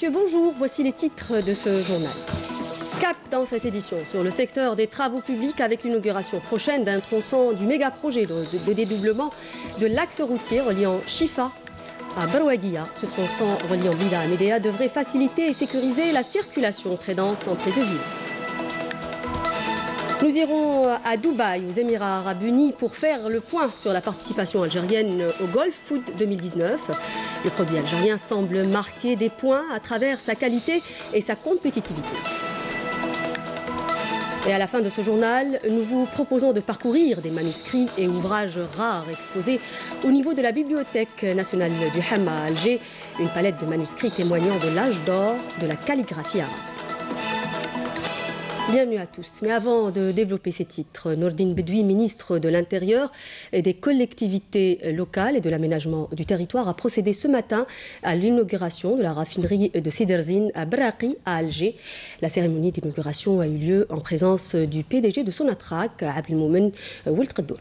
messieurs, bonjour. Voici les titres de ce journal. Cap dans cette édition sur le secteur des travaux publics avec l'inauguration prochaine d'un tronçon du méga-projet de dédoublement de l'axe routier reliant Chifa à Barouaguia. Ce tronçon reliant Bila et Médéa devrait faciliter et sécuriser la circulation très dense entre les deux villes. Nous irons à Dubaï, aux Émirats Arabes Unis, pour faire le point sur la participation algérienne au Golf Food 2019. Le produit algérien semble marquer des points à travers sa qualité et sa compétitivité. Et à la fin de ce journal, nous vous proposons de parcourir des manuscrits et ouvrages rares exposés au niveau de la Bibliothèque nationale du Hamma à Alger, une palette de manuscrits témoignant de l'âge d'or de la calligraphie arabe. Bienvenue à tous. Mais avant de développer ces titres, Nourdine Bedoui, ministre de l'Intérieur et des collectivités locales et de l'aménagement du territoire, a procédé ce matin à l'inauguration de la raffinerie de Siderzine à Braqi, à Alger. La cérémonie d'inauguration a eu lieu en présence du PDG de Sonatrach, Abdelmoumen Ould Qaddour.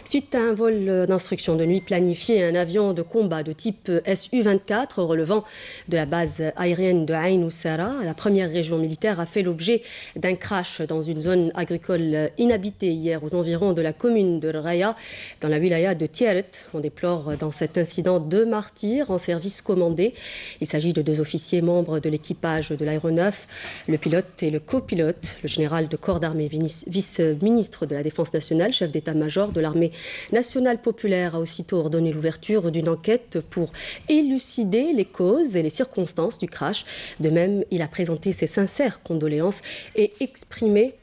Suite à un vol d'instruction de nuit planifié, un avion de combat de type Su-24 relevant de la base aérienne de Ain Oussara, la première région militaire, a fait l'objet d'un crash dans une zone agricole inhabitée hier aux environs de la commune de Raya, dans la wilaya de Tieret. On déplore dans cet incident 2 martyrs en service commandé. Il s'agit de 2 officiers membres de l'équipage de l'aéronef, le pilote et le copilote. Le général de corps d'armée, vice-ministre de la Défense nationale, chef d'état-major de l'armée nationale populaire, a aussitôt ordonné l'ouverture d'une enquête pour élucider les causes et les circonstances du crash. De même, il a présenté ses sincères condoléances et exprimé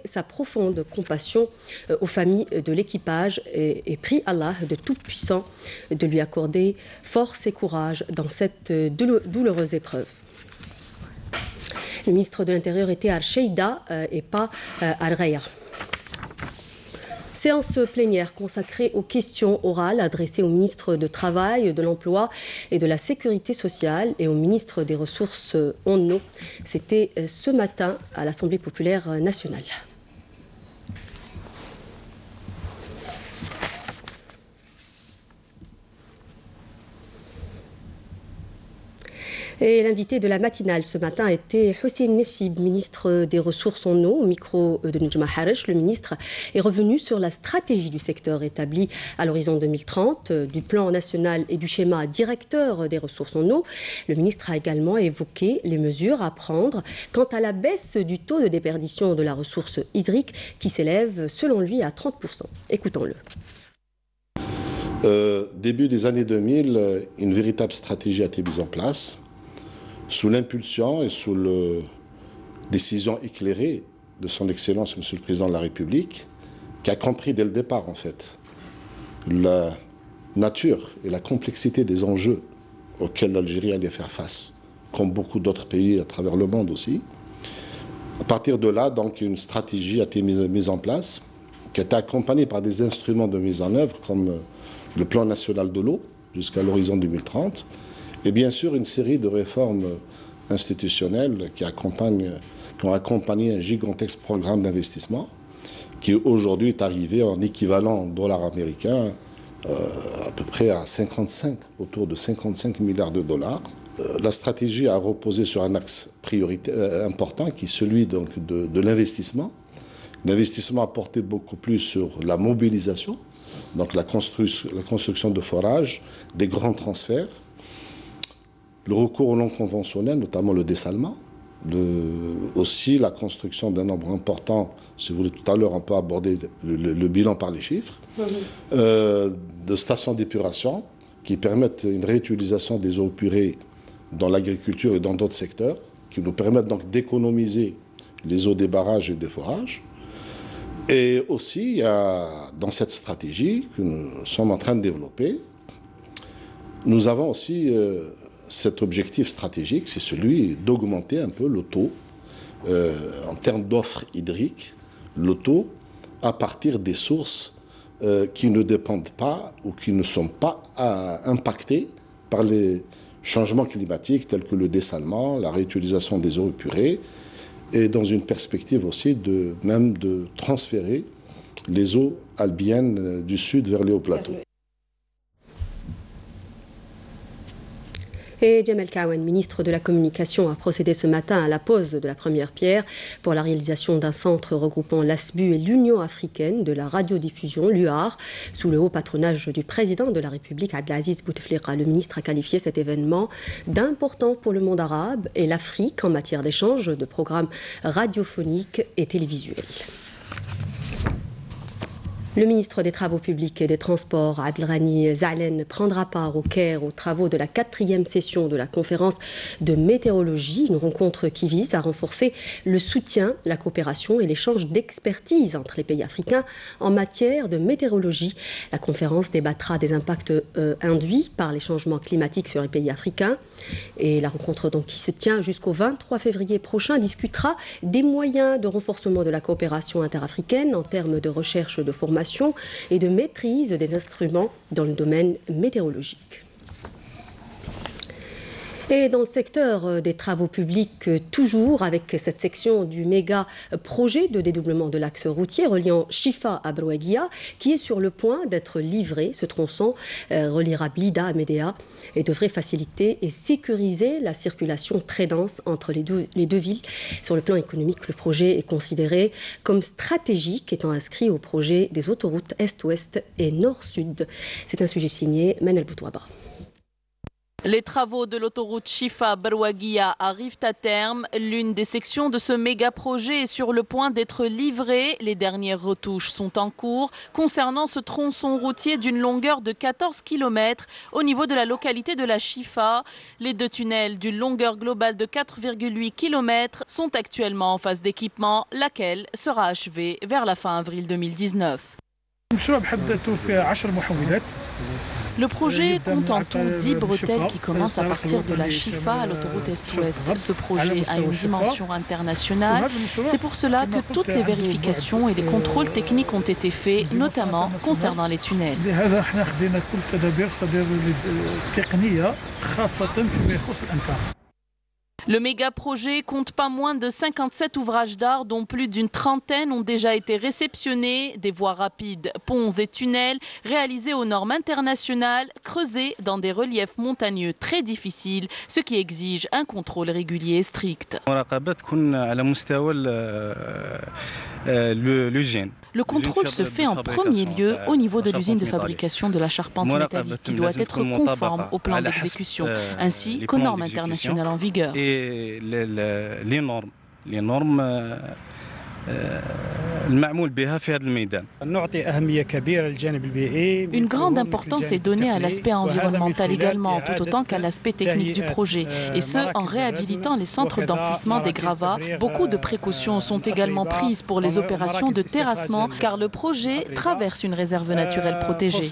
sa profonde compassion aux familles de l'équipage et prie Allah de Tout-Puissant de lui accorder force et courage dans cette douloureuse épreuve. Le ministre de l'Intérieur était à Al-Sheida et pas à Al-Raya. Séance plénière consacrée aux questions orales adressées au ministre du Travail, de l'Emploi et de la Sécurité sociale et au ministre des Ressources en eau. C'était ce matin à l'Assemblée populaire nationale. Et l'invité de la matinale ce matin était Hussein Nessib, ministre des Ressources en eau. Au micro de Nejma Haresh, le ministre est revenu sur la stratégie du secteur établie à l'horizon 2030, du plan national et du schéma directeur des ressources en eau. Le ministre a également évoqué les mesures à prendre quant à la baisse du taux de déperdition de la ressource hydrique qui s'élève selon lui à 30%. Écoutons-le. Début des années 2000, une véritable stratégie a été mise en place. Sous l'impulsion et sous la décision éclairée de son Excellence, Monsieur le Président de la République, qui a compris dès le départ, en fait, la nature et la complexité des enjeux auxquels l'Algérie allait faire face, comme beaucoup d'autres pays à travers le monde aussi. À partir de là, donc, une stratégie a été mise en place, qui a été accompagnée par des instruments de mise en œuvre, comme le plan national de l'eau, jusqu'à l'horizon 2030, et bien sûr une série de réformes institutionnelles qui ont accompagné un gigantesque programme d'investissement qui aujourd'hui est arrivé en équivalent dollar américain à peu près à autour de 55 milliards de dollars. La stratégie a reposé sur un axe prioritaire important qui est celui donc de l'investissement. L'investissement a porté beaucoup plus sur la mobilisation, donc la construction de forages, des grands transferts, le recours au non conventionnel, notamment le dessalement, aussi la construction d'un nombre important, si vous voulez, tout à l'heure on peut aborder le bilan par les chiffres, de stations d'épuration qui permettent une réutilisation des eaux épurées dans l'agriculture et dans d'autres secteurs, qui nous permettent donc d'économiser les eaux des barrages et des forages. Et aussi, il y a, dans cette stratégie que nous sommes en train de développer, nous avons aussi cet objectif stratégique, c'est celui d'augmenter un peu le taux, en termes d'offres hydriques, le taux à partir des sources qui ne dépendent pas ou qui ne sont pas impactées par les changements climatiques tels que le dessalement, la réutilisation des eaux épurées et dans une perspective aussi même de transférer les eaux albiennes du sud vers les hauts plateaux. Et Djamel Kawen, ministre de la Communication, a procédé ce matin à la pose de la première pierre pour la réalisation d'un centre regroupant l'ASBU et l'Union africaine de la radiodiffusion, l'UAR, sous le haut patronage du président de la République, Abdelaziz Bouteflika. Le ministre a qualifié cet événement d'important pour le monde arabe et l'Afrique en matière d'échange de programmes radiophoniques et télévisuels. Le ministre des Travaux publics et des Transports, Abdelghani Zahlen, prendra part au Caire aux travaux de la 4e session de la conférence de météorologie, une rencontre qui vise à renforcer le soutien, la coopération et l'échange d'expertise entre les pays africains en matière de météorologie. La conférence débattra des impacts induits par les changements climatiques sur les pays africains. Et la rencontre donc, qui se tient jusqu'au 23 février prochain discutera des moyens de renforcement de la coopération interafricaine en termes de recherche, de formation et de maîtrise des instruments dans le domaine météorologique. Et dans le secteur des travaux publics, toujours avec cette section du méga projet de dédoublement de l'axe routier reliant Chifa à Brouaguia, qui est sur le point d'être livré. Ce tronçon reliera Blida à Médéa et devrait faciliter et sécuriser la circulation très dense entre les deux villes. Sur le plan économique, le projet est considéré comme stratégique, étant inscrit au projet des autoroutes Est-Ouest et Nord-Sud. C'est un sujet signé Manel Boutouaba. Les travaux de l'autoroute Chifa-Brouaguia arrivent à terme. L'une des sections de ce méga projet est sur le point d'être livrée. Les dernières retouches sont en cours concernant ce tronçon routier d'une longueur de 14 km au niveau de la localité de la Chifa. Les deux tunnels d'une longueur globale de 4,8 km sont actuellement en phase d'équipement, laquelle sera achevée vers la fin avril 2019. Le projet compte en tout 10 bretelles qui commencent à partir de la Chifa à l'autoroute Est-Ouest. Ce projet a une dimension internationale. C'est pour cela que toutes les vérifications et les contrôles techniques ont été faits, notamment concernant les tunnels. Le méga-projet compte pas moins de 57 ouvrages d'art dont plus d'une trentaine ont déjà été réceptionnés. Des voies rapides, ponts et tunnels réalisés aux normes internationales, creusés dans des reliefs montagneux très difficiles, ce qui exige un contrôle régulier et strict. Le contrôle se fait en premier lieu au niveau de l'usine de fabrication de la charpente métallique qui doit être conforme au plan d'exécution ainsi qu'aux normes internationales en vigueur. Et les normes Une grande importance est donnée à l'aspect environnemental également, tout autant qu'à l'aspect technique du projet. Et ce, en réhabilitant les centres d'enfouissement des gravats. Beaucoup de précautions sont également prises pour les opérations de terrassement, car le projet traverse une réserve naturelle protégée.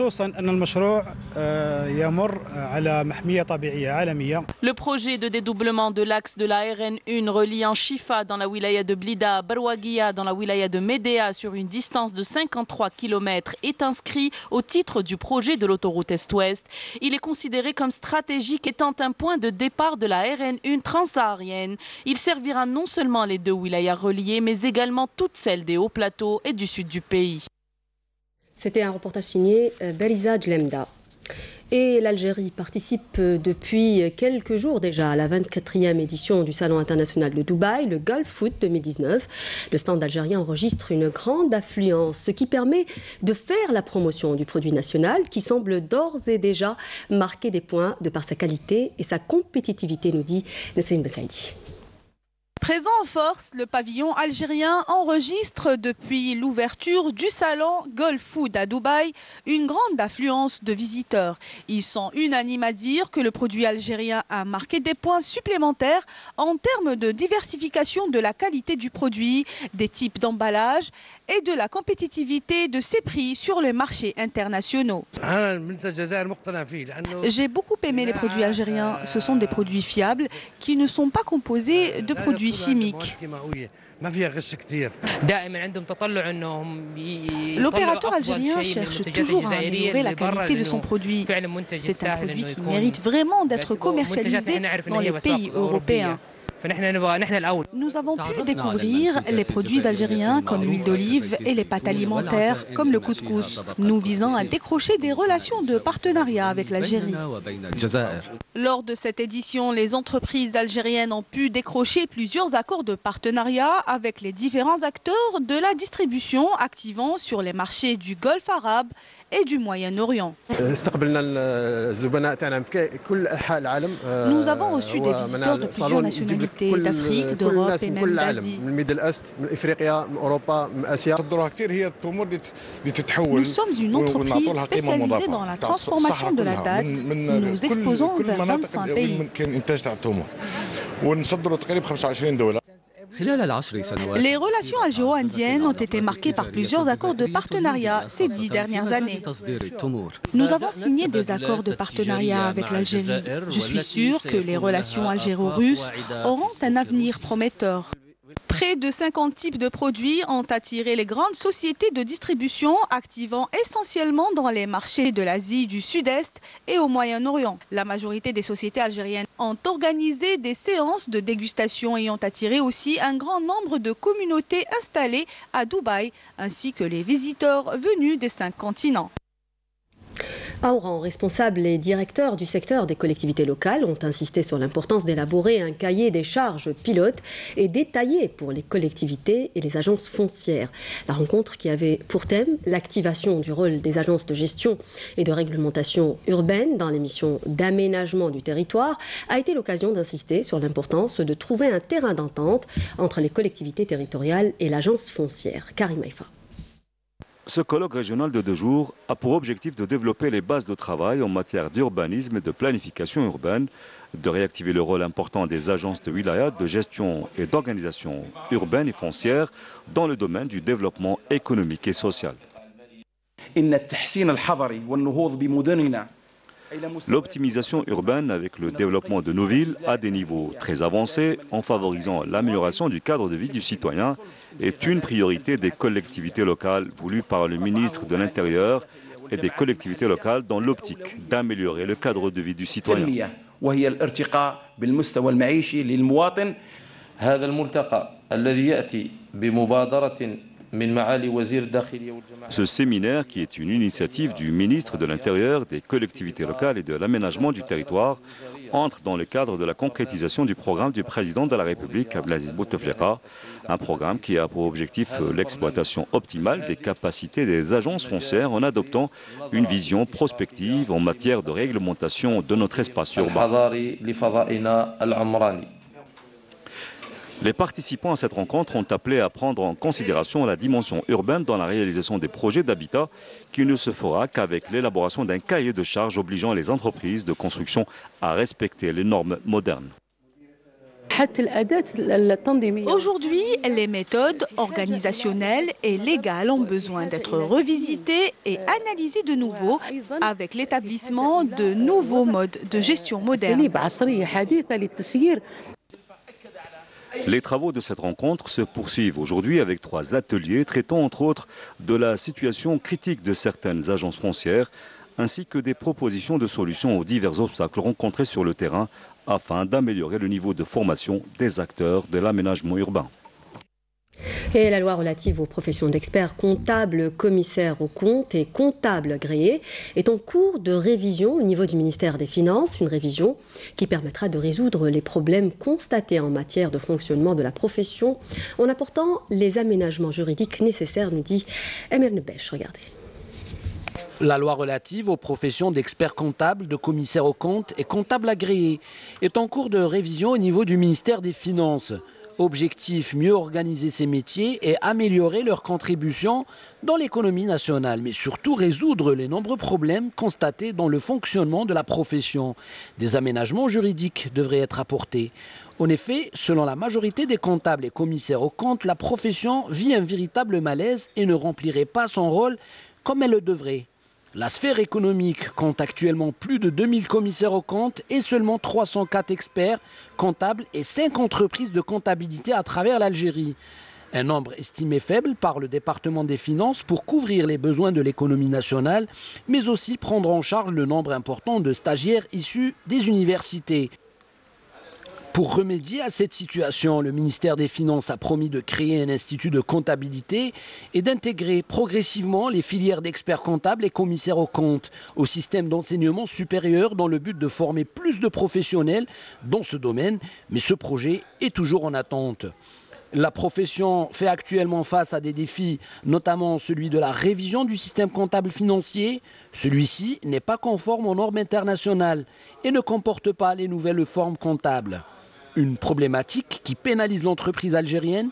Le projet de dédoublement de l'axe de la RN1 reliant Chifa dans la wilaya de Blida à Brouaguia dans la wilaya de Médéa sur une distance de 53 km est inscrit au titre du projet de l'autoroute Est-Ouest. Il est considéré comme stratégique étant un point de départ de la RN1 transsaharienne. Il servira non seulement les deux wilayas reliés, mais également toutes celles des hauts plateaux et du sud du pays. C'était un reportage signé Beriza Djlemda. Et l'Algérie participe depuis quelques jours déjà à la 24e édition du Salon international de Dubaï, le Gulf Food 2019. Le stand algérien enregistre une grande affluence, ce qui permet de faire la promotion du produit national qui semble d'ores et déjà marquer des points de par sa qualité et sa compétitivité, nous dit Nassim Bessaïdi. Présent en force, le pavillon algérien enregistre depuis l'ouverture du salon Gulf Food à Dubaï une grande affluence de visiteurs. Ils sont unanimes à dire que le produit algérien a marqué des points supplémentaires en termes de diversification de la qualité du produit, des types d'emballage et de la compétitivité de ses prix sur les marchés internationaux. J'ai beaucoup aimé les produits algériens. Ce sont des produits fiables qui ne sont pas composés de produits chimiques. L'opérateur algérien cherche toujours à améliorer la qualité de son produit. C'est un produit qui mérite vraiment d'être commercialisé dans les pays européens. Nous avons pu découvrir les produits algériens comme l'huile d'olive et les pâtes alimentaires comme le couscous. Nous visons à décrocher des relations de partenariat avec l'Algérie. Lors de cette édition, les entreprises algériennes ont pu décrocher plusieurs accords de partenariat avec les différents acteurs de la distribution activant sur les marchés du Golfe arabe et du Moyen-Orient. Nous avons reçu des visiteurs de plusieurs nationalités, d'Afrique, d'Europe et même d'Asie. Nous sommes une entreprise spécialisée dans la transformation de la date. Nous exposons vers 25 pays. Les relations algéro-indiennes ont été marquées par plusieurs accords de partenariat ces 10 dernières années. Nous avons signé des accords de partenariat avec l'Algérie. Je suis sûr que les relations algéro-russes auront un avenir prometteur. Près de 50 types de produits ont attiré les grandes sociétés de distribution activant essentiellement dans les marchés de l'Asie du Sud-Est et au Moyen-Orient. La majorité des sociétés algériennes ont organisé des séances de dégustation et ont attiré aussi un grand nombre de communautés installées à Dubaï, ainsi que les visiteurs venus des 5 continents. À Oran, responsables et directeurs du secteur des collectivités locales ont insisté sur l'importance d'élaborer un cahier des charges pilote et détaillé pour les collectivités et les agences foncières. La rencontre, qui avait pour thème l'activation du rôle des agences de gestion et de réglementation urbaine dans les missions d'aménagement du territoire, a été l'occasion d'insister sur l'importance de trouver un terrain d'entente entre les collectivités territoriales et l'agence foncière. Karim Haïfa. Ce colloque régional de 2 jours a pour objectif de développer les bases de travail en matière d'urbanisme et de planification urbaine, de réactiver le rôle important des agences de wilaya, de gestion et d'organisation urbaine et foncière dans le domaine du développement économique et social. L'optimisation urbaine avec le développement de nos villes à des niveaux très avancés en favorisant l'amélioration du cadre de vie du citoyen est une priorité des collectivités locales voulue par le ministre de l'Intérieur et des collectivités locales dans l'optique d'améliorer le cadre de vie du citoyen. Ce séminaire, qui est une initiative du ministre de l'Intérieur, des collectivités locales et de l'aménagement du territoire, entre dans le cadre de la concrétisation du programme du président de la République, Abdelaziz Bouteflika, un programme qui a pour objectif l'exploitation optimale des capacités des agences foncières en adoptant une vision prospective en matière de réglementation de notre espace urbain. Les participants à cette rencontre ont appelé à prendre en considération la dimension urbaine dans la réalisation des projets d'habitat qui ne se fera qu'avec l'élaboration d'un cahier de charges obligeant les entreprises de construction à respecter les normes modernes. Aujourd'hui, les méthodes organisationnelles et légales ont besoin d'être revisitées et analysées de nouveau avec l'établissement de nouveaux modes de gestion modernes. Les travaux de cette rencontre se poursuivent aujourd'hui avec 3 ateliers traitant entre autres de la situation critique de certaines agences foncières ainsi que des propositions de solutions aux divers obstacles rencontrés sur le terrain afin d'améliorer le niveau de formation des acteurs de l'aménagement urbain. Et la loi relative aux professions d'experts comptables, commissaires aux comptes et comptables agréés est en cours de révision au niveau du ministère des Finances. Une révision qui permettra de résoudre les problèmes constatés en matière de fonctionnement de la profession en apportant les aménagements juridiques nécessaires, nous dit Emir Nebesh. Regardez. La loi relative aux professions d'experts comptables, de commissaires aux comptes et comptables agréés est en cours de révision au niveau du ministère des Finances. Objectif, mieux organiser ces métiers et améliorer leur contribution dans l'économie nationale, mais surtout résoudre les nombreux problèmes constatés dans le fonctionnement de la profession. Des aménagements juridiques devraient être apportés. En effet, selon la majorité des comptables et commissaires aux comptes, la profession vit un véritable malaise et ne remplirait pas son rôle comme elle le devrait. La sphère économique compte actuellement plus de 2000 commissaires aux comptes et seulement 304 experts comptables et 5 entreprises de comptabilité à travers l'Algérie. Un nombre estimé faible par le département des Finances pour couvrir les besoins de l'économie nationale, mais aussi prendre en charge le nombre important de stagiaires issus des universités. Pour remédier à cette situation, le ministère des Finances a promis de créer un institut de comptabilité et d'intégrer progressivement les filières d'experts comptables et commissaires aux comptes au système d'enseignement supérieur dans le but de former plus de professionnels dans ce domaine. Mais ce projet est toujours en attente. La profession fait actuellement face à des défis, notamment celui de la révision du système comptable financier. Celui-ci n'est pas conforme aux normes internationales et ne comporte pas les nouvelles formes comptables. Une problématique qui pénalise l'entreprise algérienne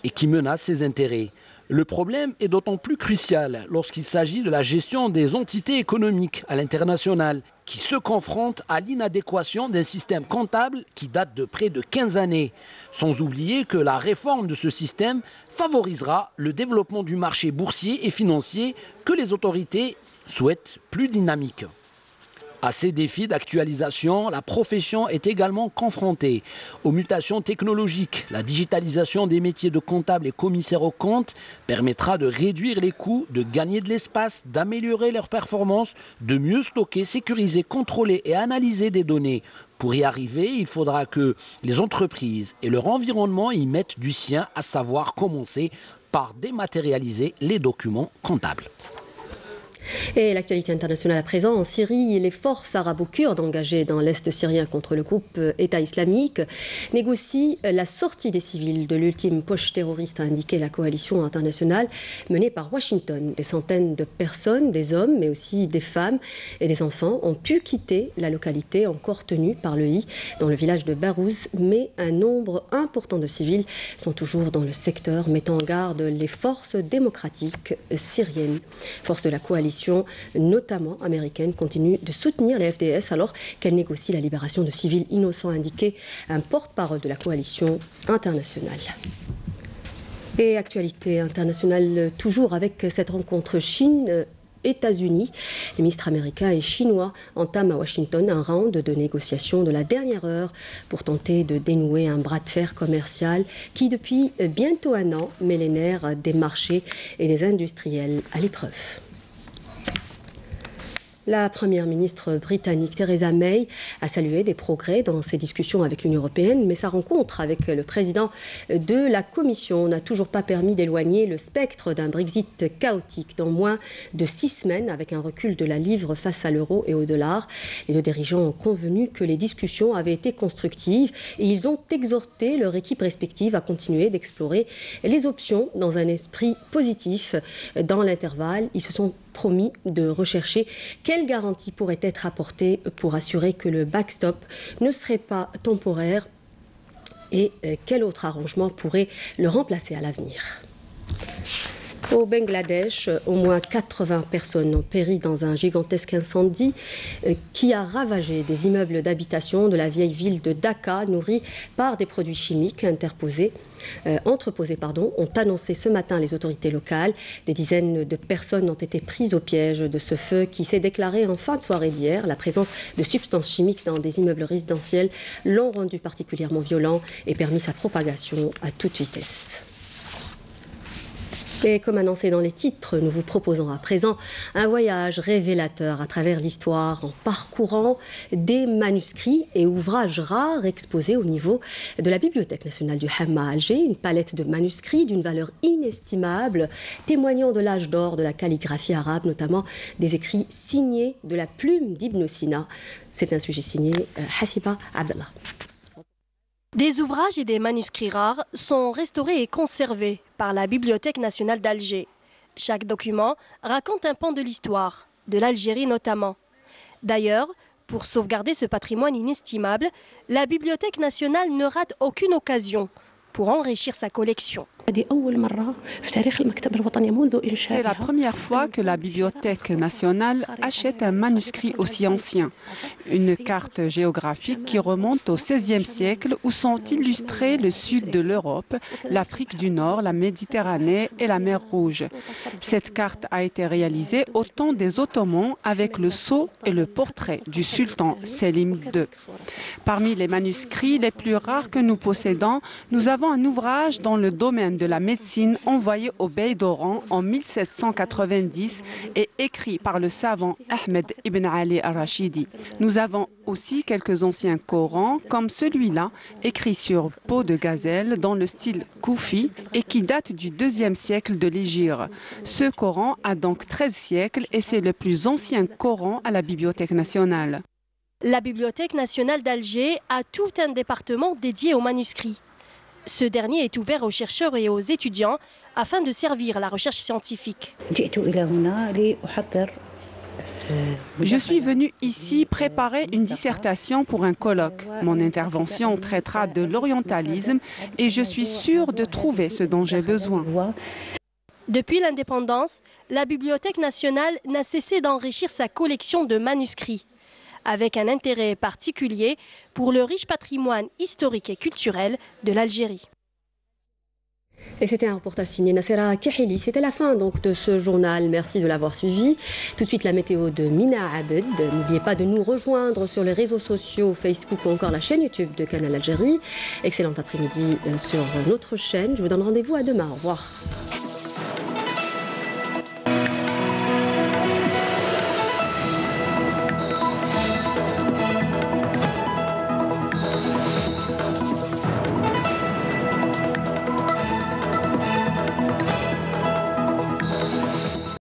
et qui menace ses intérêts. Le problème est d'autant plus crucial lorsqu'il s'agit de la gestion des entités économiques à l'international qui se confrontent à l'inadéquation d'un système comptable qui date de près de 15 années. Sans oublier que la réforme de ce système favorisera le développement du marché boursier et financier que les autorités souhaitent plus dynamique. À ces défis d'actualisation, la profession est également confrontée aux mutations technologiques. La digitalisation des métiers de comptable et commissaire aux comptes permettra de réduire les coûts, de gagner de l'espace, d'améliorer leurs performances, de mieux stocker, sécuriser, contrôler et analyser des données. Pour y arriver, il faudra que les entreprises et leur environnement y mettent du sien, à savoir commencer par dématérialiser les documents comptables. Et l'actualité internationale à présent, en Syrie, les forces arabo-kurdes engagées dans l'Est syrien contre le groupe État islamique négocient la sortie des civils de l'ultime poche terroriste, a indiqué la coalition internationale menée par Washington. Des centaines de personnes, des hommes, mais aussi des femmes et des enfants, ont pu quitter la localité encore tenue par le I dans le village de Barouz, mais un nombre important de civils sont toujours dans le secteur, mettant en garde les forces démocratiques syriennes. Forces de la coalition, notamment américaine, continue de soutenir les FDS alors qu'elle négocie la libération de civils innocents, indiqué un porte-parole de la coalition internationale. Et actualité internationale toujours avec cette rencontre Chine-États-Unis. Les ministres américains et chinois entament à Washington un round de négociations de la dernière heure pour tenter de dénouer un bras de fer commercial qui, depuis bientôt un an, met les nerfs des marchés et des industriels à l'épreuve. La première ministre britannique Theresa May a salué des progrès dans ses discussions avec l'Union européenne, mais sa rencontre avec le président de la Commission n'a toujours pas permis d'éloigner le spectre d'un Brexit chaotique dans moins de 6 semaines, avec un recul de la livre face à l'euro et au dollar. Les deux dirigeants ont convenu que les discussions avaient été constructives et ils ont exhorté leur équipe respective à continuer d'explorer les options dans un esprit positif. Dans l'intervalle, ils se sont promis de rechercher quelles garanties pourraient être apportées pour assurer que le backstop ne serait pas temporaire et quel autre arrangement pourrait le remplacer à l'avenir. Au Bangladesh, au moins 80 personnes ont péri dans un gigantesque incendie qui a ravagé des immeubles d'habitation de la vieille ville de Dhaka, nourris par des produits chimiques entreposés, ont annoncé ce matin les autorités locales. Des dizaines de personnes ont été prises au piège de ce feu qui s'est déclaré en fin de soirée d'hier. La présence de substances chimiques dans des immeubles résidentiels l'ont rendu particulièrement violent et permis sa propagation à toute vitesse. Et comme annoncé dans les titres, nous vous proposons à présent un voyage révélateur à travers l'histoire en parcourant des manuscrits et ouvrages rares exposés au niveau de la Bibliothèque nationale du Hamma à Alger. Une palette de manuscrits d'une valeur inestimable, témoignant de l'âge d'or de la calligraphie arabe, notamment des écrits signés de la plume d'Ibn Sina. C'est un sujet signé Hasiba Abdallah. Des ouvrages et des manuscrits rares sont restaurés et conservés par la Bibliothèque nationale d'Alger. Chaque document raconte un pan de l'histoire, de l'Algérie notamment. D'ailleurs, pour sauvegarder ce patrimoine inestimable, la Bibliothèque nationale ne rate aucune occasion pour enrichir sa collection. C'est la première fois que la Bibliothèque nationale achète un manuscrit aussi ancien. Une carte géographique qui remonte au XVIe siècle où sont illustrés le sud de l'Europe, l'Afrique du Nord, la Méditerranée et la mer Rouge. Cette carte a été réalisée au temps des Ottomans avec le sceau et le portrait du sultan Selim II. Parmi les manuscrits les plus rares que nous possédons, nous avons un ouvrage dans le domaine de la médecine envoyé au Bey d'Oran en 1790 et écrit par le savant Ahmed ibn Ali al-Rashidi. Nous avons aussi quelques anciens Corans, comme celui-là, écrit sur peau de gazelle dans le style koufi et qui date du 2e siècle de l'Hégire. Ce Coran a donc 13 siècles et c'est le plus ancien Coran à la Bibliothèque nationale. La Bibliothèque nationale d'Alger a tout un département dédié aux manuscrits. Ce dernier est ouvert aux chercheurs et aux étudiants afin de servir la recherche scientifique. Je suis venue ici préparer une dissertation pour un colloque. Mon intervention traitera de l'orientalisme et je suis sûre de trouver ce dont j'ai besoin. Depuis l'indépendance, la Bibliothèque nationale n'a cessé d'enrichir sa collection de manuscrits, avec un intérêt particulier pour le riche patrimoine historique et culturel de l'Algérie. Et c'était un reportage signé Nassera Kehili. C'était la fin donc de ce journal. Merci de l'avoir suivi. Tout de suite la météo de Mina Abed. N'oubliez pas de nous rejoindre sur les réseaux sociaux, Facebook ou encore la chaîne YouTube de Canal Algérie. Excellent après-midi sur notre chaîne. Je vous donne rendez-vous à demain. Au revoir.